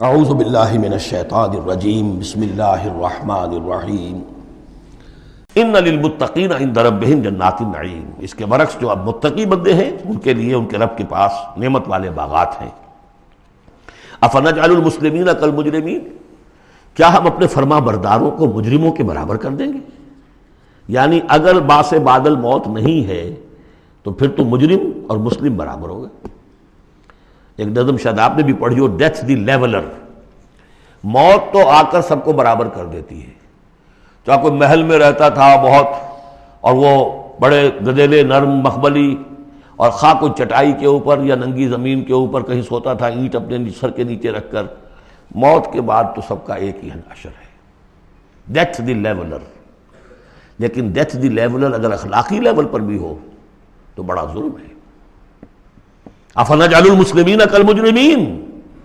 اعوذ باللہ من الشیطان الرجیم بسم اللہ الرحمن الرحیم ان للمتقین عند ربہم جنات النعیم۔ اس کے برعکس جو اب متقی بندے ہیں ان کے لیے ان کے رب کے پاس نعمت والے باغات ہیں۔ افنجعل المسلمین کالمجرمین، کیا ہم اپنے فرما برداروں کو مجرموں کے برابر کر دیں گے؟ یعنی اگر باعث بادل موت نہیں ہے تو پھر تو مجرم اور مسلم برابر ہو گئے۔ ایک نظم شاید آپ نے بھی پڑھی ہو، ڈیتھ دی لیولر، موت تو آ کر سب کو برابر کر دیتی ہے۔ چاہے کوئی محل میں رہتا تھا بہت اور وہ بڑے گدیلے نرم مخملی، اور خواہ کوئی چٹائی کے اوپر یا ننگی زمین کے اوپر کہیں سوتا تھا اینٹ اپنے سر کے نیچے رکھ کر، موت کے بعد تو سب کا ایک ہی حشر ہے، ڈیتھ دی لیولر۔ لیکن ڈیتھ دی لیولر اگر اخلاقی لیول پر بھی ہو تو بڑا ظلم ہے۔ افنجعل المسلمین کالمجرمین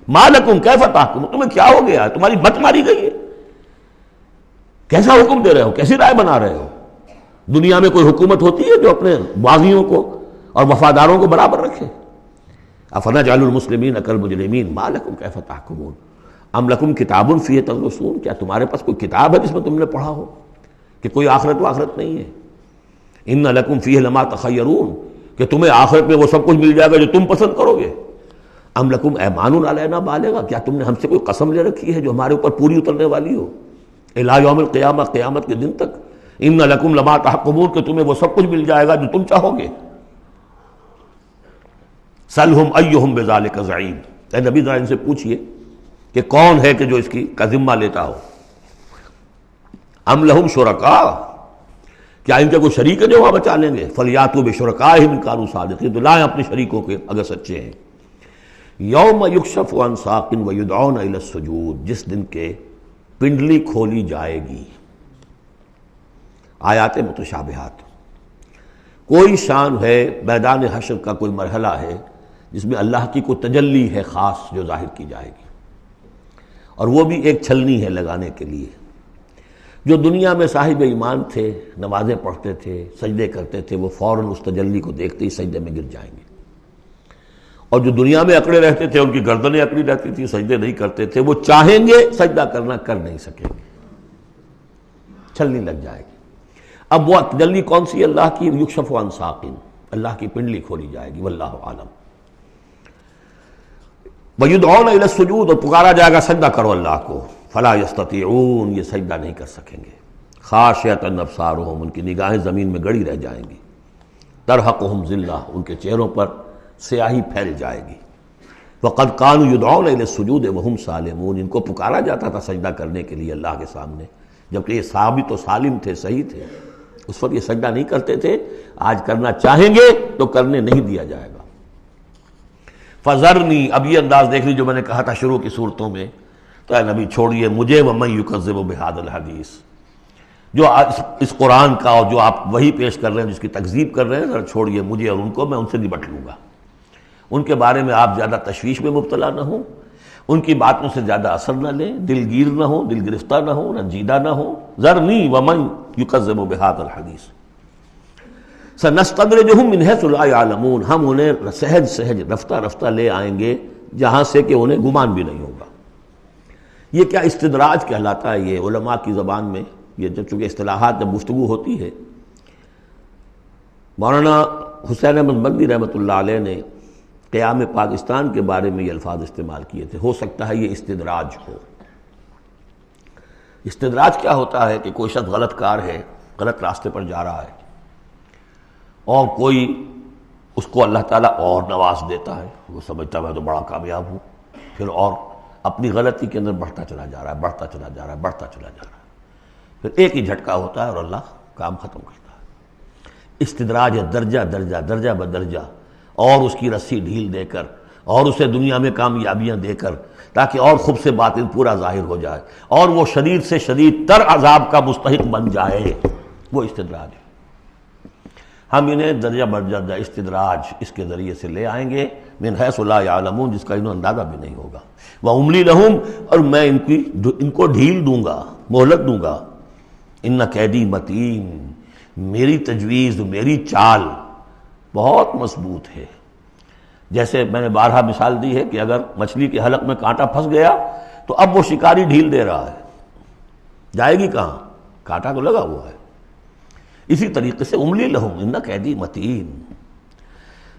ما لکم کیف تحکمون، تمہیں کیا ہو گیا ہے؟ تمہاری مت ماری گئی ہے؟ کیسا حکم دے رہے ہو؟ کیسی رائے بنا رہے ہو؟ دنیا میں کوئی حکومت ہوتی ہے جو اپنے باغیوں کو اور وفاداروں کو برابر رکھے؟ افنجعل المسلمین کالمجرمین ما لکم کیف تحکمون ام لکم کتاب فیہ تدرسون، کیا تمہارے پاس کوئی کتاب ہے جس میں تم نے پڑھا ہو کہ کوئی آخرت و آخرت نہیں ہے؟ ان لکم فیہ لما تخیرون، کہ تمہیں آخرت میں وہ سب کچھ مل جائے گا جو تم پسند کرو گے۔ ام لکم ایمان علینا بالغہ، کیا تم نے ہم سے کوئی قسم لے رکھی ہے جو ہمارے اوپر پوری اترنے والی ہو الی یوم القیامہ، قیامت کے دن تک؟ ان لکم لما تحکمون، کہ تمہیں وہ سب کچھ مل جائے گا جو تم چاہو گے۔ سلہم ایہم بذالک زعیم، اے نبی ذرا ان سے پوچھئے کہ کون ہے کہ جو اس کا ذمہ لیتا ہو۔ ام لہم شرکاء، کیا ان کے کوئی شریک ہے جو وہاں بچا لیں گے؟ فلیاتوا بشرکائہم ان کانوا صادقین، تو لائیں اپنے شریکوں کے اگر سچے ہیں۔ یوم یکشف عن ساق ویدعون الی السجود، جس دن کے پنڈلی کھولی جائے گی۔ آیات متشابہات، کوئی شان ہے میدان حشر کا، کوئی مرحلہ ہے جس میں اللہ کی کوئی تجلی ہے خاص جو ظاہر کی جائے گی، اور وہ بھی ایک چھلنی ہے لگانے کے لیے۔ جو دنیا میں صاحب ایمان تھے، نمازیں پڑھتے تھے، سجدے کرتے تھے، وہ فوراً اس تجلی کو دیکھتے ہی سجدے میں گر جائیں گے، اور جو دنیا میں اکڑے رہتے تھے ان کی گردنیں اکڑی رہتی تھی، سجدے نہیں کرتے تھے، وہ چاہیں گے سجدہ کرنا کر نہیں سکیں گے، چھلنی لگ جائے گی۔ اب وہ تجلی کون سی؟ اللہ کی یکشف عن ساق، اللہ کی پنڈلی کھولی جائے گی، واللہ عالم۔ وَيُدْعَوْنَ إِلَى السُّجُودِ، اور پکارا جائے گا سجدہ کرو اللہ کو، فَلَا يَسْتَطِيعُونَ، یہ سجدہ نہیں کر سکیں گے۔ خاشعۃ ابصارہم، ان کی نگاہیں زمین میں گڑی رہ جائیں گی۔ ترہقہم ذلہ، ان کے چہروں پر سیاہی پھیل جائے گی۔ وَقَدْ كَانُوا يُدْعَوْنَ إِلَى السُّجُودِ وَهُمْ سَالِمُونَ، ان کو پکارا جاتا تھا سجدہ کرنے کے لیے اللہ کے سامنے جبکہ یہ ثابت و سالم تھے، صحیح تھے، اس وقت یہ سجدہ نہیں کرتے تھے۔ آج کرنا چاہیں گے تو کرنے نہیں دیا جائے گا۔ فَذَرْنِي، اب یہ انداز دیکھ لی جو میں نے کہا تھا شروع کی صورتوں میں، تو اے نبی چھوڑیے مجھے، وَمَن يُكَذِّبُ بِهَذَا الْحَدِيثِ، جو اس قرآن کا اور جو آپ وہی پیش کر رہے ہیں جس کی تکذیب کر رہے ہیں، ذرا چھوڑیے مجھے اور ان کو، میں ان سے نبٹ لوں گا۔ ان کے بارے میں آپ زیادہ تشویش میں مبتلا نہ ہوں، ان کی باتوں سے زیادہ اثر نہ لیں، دلگیر نہ ہوں، دل گرفتہ نہ ہوں، رنجیدہ نہ ہوں۔ ذرنی ومن یکذب بہذا الحدیث سنستدرجہم من حیث لا یعلمون، ہم انہیں سہج سہج رفتہ رفتہ لے آئیں گے جہاں سے کہ انہیں گمان بھی نہیں ہوگا۔ یہ کیا استدراج کہلاتا ہے؟ یہ علماء کی زبان میں یہ جب چونکہ اصطلاحات جب گفتگو ہوتی ہے، مولانا حسین احمد مدنی رحمۃ اللہ علیہ نے قیام پاکستان کے بارے میں یہ الفاظ استعمال کیے تھے۔ ہو سکتا ہے یہ استدراج ہو۔ استدراج کیا ہوتا ہے کہ کوئی شخص غلط کار ہے، غلط راستے پر جا رہا ہے، اور کوئی اس کو اللہ تعالیٰ اور نواز دیتا ہے، وہ سمجھتا ہے میں تو بڑا کامیاب ہوں، پھر اور اپنی غلطی کے اندر بڑھتا چلا جا رہا ہے، بڑھتا چلا جا رہا ہے، بڑھتا چلا جا رہا ہے، پھر ایک ہی جھٹکا ہوتا ہے اور اللہ کام ختم کرتا ہے۔ استدراج ہے درجہ درجہ، درجہ بدرجہ، اور اس کی رسی ڈھیل دے کر، اور اسے دنیا میں کامیابیاں دے کر، تاکہ اور خوب سے باطن پورا ظاہر ہو جائے اور وہ شدید سے شدید تر عذاب کا مستحق بن جائے، وہ استدراج ہے۔ ہم انہیں درجہ بدرجہ استدراج اس کے ذریعے سے لے آئیں گے، من حیث لا یعلمون، جس کا انہیں اندازہ بھی نہیں ہوگا۔ وَأُمْلِي لَهُمْ، اور میں ان کو ڈھیل دوں گا، مہلت دوں گا۔ ان کیدی متین، میری تجویز، میری چال بہت مضبوط ہے۔ جیسے میں نے بارہا مثال دی ہے کہ اگر مچھلی کے حلق میں کانٹا پھنس گیا تو اب وہ شکاری ڈھیل دے رہا ہے، جائے گی کہاں؟ کانٹا تو لگا ہوا ہے۔ اسی طریقے سے املی لہم ان قیدی متین،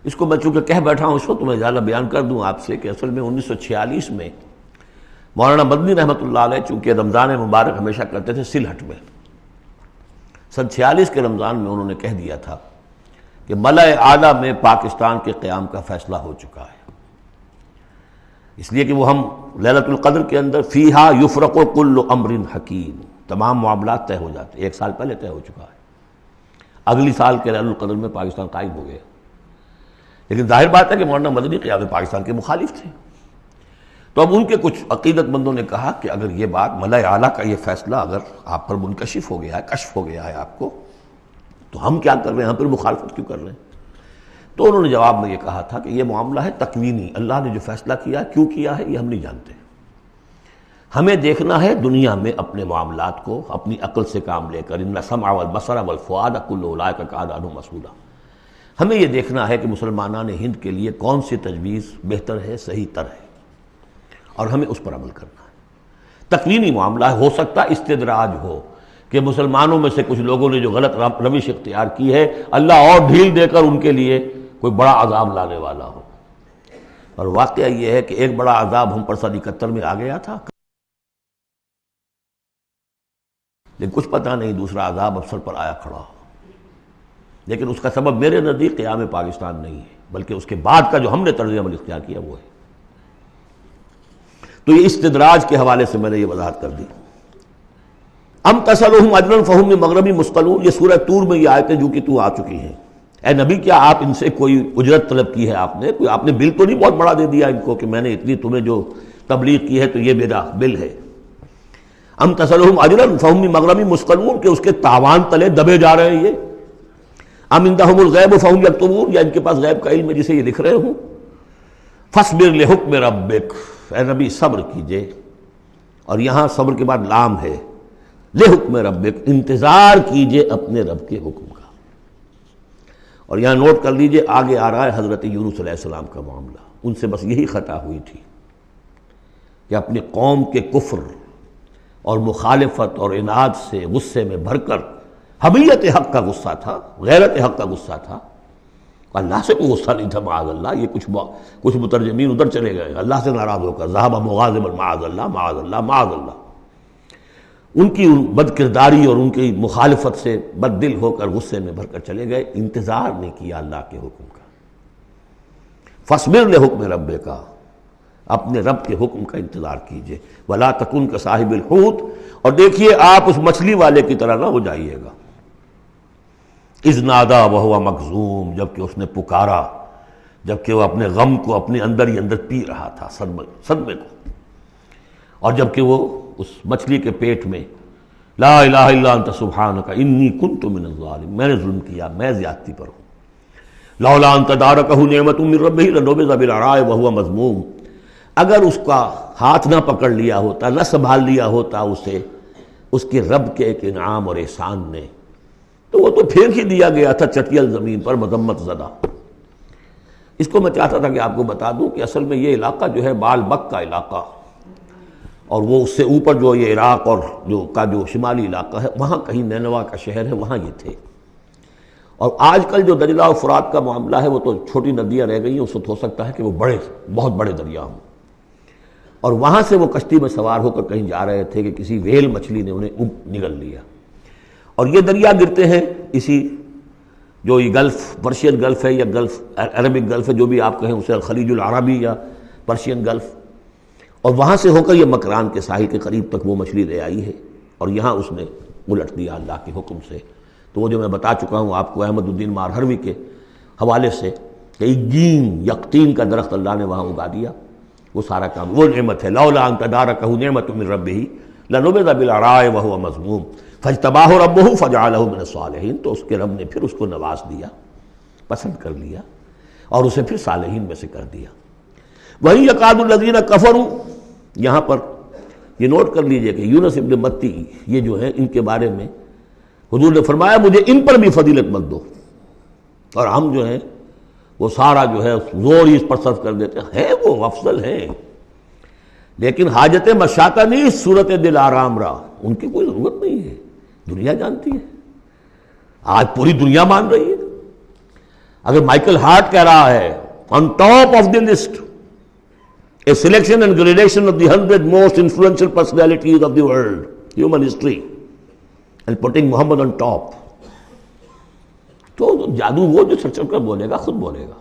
اس کو میں چونکہ کہہ بیٹھا ہوں اس کو تو میں زیادہ بیان کر دوں آپ سے کہ اصل میں 1946 میں مولانا مدنی رحمۃ اللہ علیہ چونکہ رمضان مبارک ہمیشہ کرتے تھے سلہٹ میں، سن 46 کے رمضان میں انہوں نے کہہ دیا تھا کہ ملأ اعلیٰ میں پاکستان کے قیام کا فیصلہ ہو چکا ہے، اس لیے کہ وہ ہم لیلۃ القدر کے اندر فیہا یفرق کل امر حکیم، تمام معاملات طے ہو جاتے، 1 سال پہلے طے ہو چکا ہے، اگلی سال کے لیلۃ القدر میں پاکستان قائم ہو گیا۔ لیکن ظاہر بات ہے کہ مولانا مدنی قیام پاکستان کے مخالف تھے، تو اب ان کے کچھ عقیدت مندوں نے کہا کہ اگر یہ بات ملأ اعلیٰ کا یہ فیصلہ اگر آپ پر منکشف ہو گیا ہے، کشف ہو گیا ہے آپ کو، تو ہم کیا کر رہے ہیں، ہم پھر مخالفت کیوں کر رہے ہیں؟ تو انہوں نے جواب میں یہ کہا تھا کہ یہ معاملہ ہے تکوینی، اللہ نے جو فیصلہ کیا کیوں کیا ہے یہ ہم نہیں جانتے، ہمیں دیکھنا ہے دنیا میں اپنے معاملات کو اپنی عقل سے کام لے کر، ان السمع والبصر والفؤاد کل اولئک کان عنہ مسئولا، ہمیں یہ دیکھنا ہے کہ مسلمانان ہند کے لیے کون سی تجویز بہتر ہے، صحیح تر ہے، اور ہمیں اس پر عمل کرنا ہے۔ تکوینی معاملہ ہے، ہو سکتا استدراج ہو کہ مسلمانوں میں سے کچھ لوگوں نے جو غلط روش اختیار کی ہے اللہ اور ڈھیل دے کر ان کے لیے کوئی بڑا عذاب لانے والا ہو، اور واقعہ یہ ہے کہ ایک بڑا عذاب ہم پر سن 71 میں آ گیا تھا، لیکن کچھ پتہ نہیں دوسرا عذاب اب سر پر آیا کھڑا ہو، لیکن اس کا سبب میرے نزدیک قیام پاکستان نہیں ہے، بلکہ اس کے بعد کا جو ہم نے طرز عمل اختیار کیا وہ ہے۔ تو یہ استدراج کے حوالے سے میں نے یہ وضاحت کر دی۔ ام تسلہم اجرا فہم من مغرم مثقلون، یہ سورہ طور میں یہ آیتیں جو کہ تو آ چکی ہیں، اے نبی کیا آپ ان سے کوئی اجرت طلب کی ہے؟ آپ نے بل تو نہیں بہت بڑا دے دیا ان کو کہ میں نے اتنی تمہیں جو تبلیغ کی ہے تو یہ میرا بل ہے؟ ام تسلہم اجرا فہم من مغرم مثقلون، کہ اس کے تاوان تلے دبے جا رہے ہیں یہ، ام عندہم الغیب فہم یکتبون، یا ان کے پاس غیب کا علم ہے جسے یہ لکھ رہے ہوں؟ فاصبر لحکم ربک، اے نبی صبر کیجئے، اور یہاں صبر کے بعد لام ہے، لحکم ربک، انتظار کیجئے اپنے رب کے حکم کا۔ اور یہاں نوٹ کر لیجئے آگے آ رہا ہے حضرت یونس علیہ السلام کا معاملہ، ان سے بس یہی خطا ہوئی تھی کہ اپنی قوم کے کفر اور مخالفت اور عناد سے غصے میں بھر کر، حمیت حق کا غصہ تھا، غیرت حق کا غصہ تھا، اللہ سے کوئی غصہ نہیں تھا معاذ اللہ، یہ کچھ مترجمین ادھر چلے گئے اللہ سے ناراض ہو کر، ذهب مغاضبا معاذ اللہ معاذ اللہ معاذ اللہ، ان کی بد کرداری اور ان کی مخالفت سے بد دل ہو کر غصے میں بھر کر چلے گئے، انتظار نہیں کیا اللہ کے حکم کا۔ فاصبر لحکم ربک، اپنے رب کے حکم کا انتظار کیجئے، ولا تکن کصاحب الحوت، اور دیکھیے آپ اس مچھلی والے کی طرح نہ ہو جائیے گا، اذ نادا وہو مکظوم، جبکہ اس نے پکارا جبکہ وہ اپنے غم کو اپنے اندر ہی اندر پی رہا تھا، صدمے کو، اور جبکہ وہ اس مچھلی کے پیٹ میں لا الہ الا انت سبحانک انی کنت من الظالمین، میں نے ظلم کیا، میں زیادتی پر ہوں، لولا ان تدارکہ نعمت من ربہ لنبذ بالعراء وہو مذموم، اگر اس کا ہاتھ نہ پکڑ لیا ہوتا، نہ سنبھال لیا ہوتا اسے اس کے رب کے ایک انعام اور احسان نے، تو وہ تو پھینک ہی دیا گیا تھا چٹیل زمین پر مذمت زدہ۔ اس کو میں چاہتا تھا کہ آپ کو بتا دوں کہ اصل میں یہ علاقہ جو ہے بال بک کا علاقہ، اور وہ اس سے اوپر جو یہ عراق اور جو شمالی علاقہ ہے وہاں کہیں نینوا کا شہر ہے، وہاں یہ تھے، اور آج کل جو دجلہ اور فرات کا معاملہ ہے وہ تو چھوٹی ندیاں رہ گئی ہیں، اس وقت ہو سکتا ہے کہ وہ بہت بڑے دریا ہوں، اور وہاں سے وہ کشتی میں سوار ہو کر کہیں جا رہے تھے کہ کسی ویل مچھلی نے انہیں نگل لیا، اور یہ دریا گرتے ہیں اسی جو یہ گلف، پرشین گلف ہے یا گلف عربک گلف ہے، جو بھی آپ کہیں اسے الخلیج العربی یا پرشین گلف، اور وہاں سے ہو کر یہ مکران کے ساحل کے قریب تک وہ مچھلی لے آئی ہے، اور یہاں اس نے الٹ دیا اللہ کے حکم سے۔ تو وہ جو میں بتا چکا ہوں آپ کو احمد الدین مارہروی کے حوالے سے کہ ایگین یقطین کا درخت اللہ نے وہاں اگا دیا، وہ سارا کام وہ نعمت ہے، لولا ان تدارکہ نعمت من ربہ لنبذ بالعراء وہو مذموم فاجتباہ ربہ فجعلہ من الصالحین، تو اس کے رب نے پھر اس کو نواز دیا، پسند کر لیا، اور اسے پھر صالحین میں سے کر دیا۔ وہیں یکاد الذین کفروا، یہاں پر یہ نوٹ کر لیجئے کہ یونس ابن متی یہ جو ہے ان کے بارے میں حضور نے فرمایا مجھے ان پر بھی فضیلت مت دو، اور ہم جو ہیں وہ سارا جو ہے زور ہی اس پر صرف کر دیتے ہیں، وہ افضل ہیں، لیکن حاجت مشاطہ نہیں، صورت دل آرام رہا، ان کی کوئی ضرورت نہیں ہے، دنیا جانتی ہے، آج پوری دنیا مان رہی ہے۔ اگر مائیکل ہارٹ کہہ رہا ہے on top of the list a selection and gradation of the 100 most influential personalities of the world, human history, and putting Muhammad on top، تو جادو وہ جو چڑھ کر بولے گا خود بولے گا۔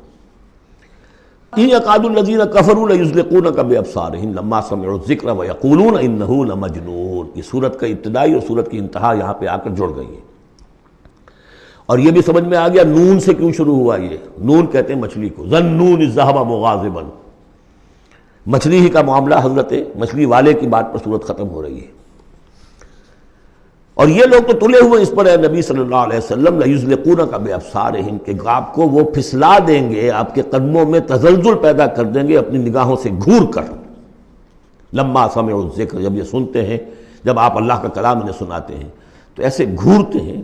إِن يَكَادُ الَّذِينَ كَفَرُوا لَيُزْلِقُونَكَ بِأَبْصَارِهِمْ لَمَّا سَمِعُوا الذِّكْرَ وَيَقُولُونَ إِنَّهُ لَمَجْنُونٌ۔ یہ سورت کا ابتدائی اور سورت کی انتہا یہاں پہ آ کر جڑ گئی ہے، اور یہ بھی سمجھ میں آ گیا نون سے کیوں شروع ہوا۔ یہ نون کہتے ہیں مچھلی کو، ذَنُّونِ الذَّهَبَ مُغَاضِبًا، مچھلی ہی کا معاملہ، حضرت مچھلی والے کی بات پر سورت ختم ہو رہی ہے۔ اور یہ لوگ تو تلے ہوئے اس پر ہے نبی صلی اللہ علیہ وسلم، لَيُزْلِقُونَكَ بِأَبْصَارِهِمْ کہ آپ کو وہ پھسلا دیں گے، آپ کے قدموں میں تزلزل پیدا کر دیں گے اپنی نگاہوں سے گھور کر۔ لما سمعوا الذکر، جب یہ سنتے ہیں، جب آپ اللہ کا کلام انہیں سناتے ہیں تو ایسے گھورتے ہیں۔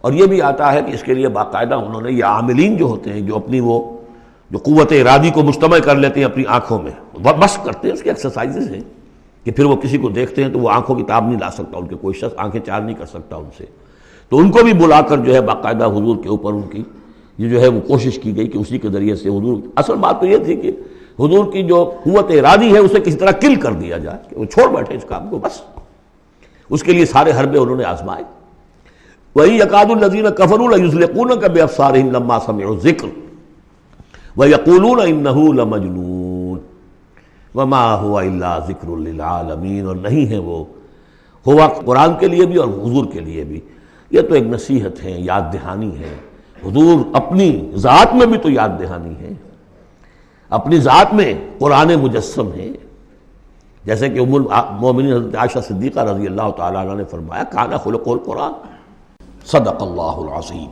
اور یہ بھی آتا ہے کہ اس کے لیے باقاعدہ انہوں نے یہ عاملین جو ہوتے ہیں، جو اپنی وہ جو قوت ارادی کو مجتمع کر لیتے ہیں اپنی آنکھوں میں، مشق کرتے ہیں، اس کی ایکسرسائزز ہیں کہ پھر وہ کسی کو دیکھتے ہیں تو وہ آنکھوں کی تاب نہیں لا سکتا، ان کے کوئی شخص آنکھیں چار نہیں کر سکتا ان سے، تو ان کو بھی بلا کر جو ہے باقاعدہ حضور کے اوپر ان کی یہ جو ہے وہ کوشش کی گئی کہ اسی کے ذریعے سے حضور، اصل بات تو یہ تھی کہ حضور کی جو قوت ارادی ہے اسے کسی طرح کل کر دیا جائے کہ وہ چھوڑ بیٹھے اس کام کو، بس اس کے لیے سارے حربے انہوں نے آزمائے۔ وَإِن يَكَادُ الَّذِينَ كَفَرُوا لَيُزْلِقُونَكَ بِأَبْصَارِهِمْ لَمَّا سَمِعُوا الذِّكْرَ وَيَقُولُونَ إِنَّهُ لَمَجْنُونٌ وَمَا هُوَ إِلَّا ذِكْرٌ لِّلْعَالَمِينَ، اور نہیں ہے وہ، ہوا قرآن کے لیے بھی اور حضور کے لیے بھی، یہ تو ایک نصیحت ہے، یاد دہانی ہے۔ حضور اپنی ذات میں بھی تو یاد دہانی ہے، اپنی ذات میں قرآن مجسم ہے، جیسے کہ ام المومنین حضرت عائشہ صدیقہ رضی اللہ تعالیٰ عنہ نے فرمایا کان خلق القرآن، صدق اللہ العظیم۔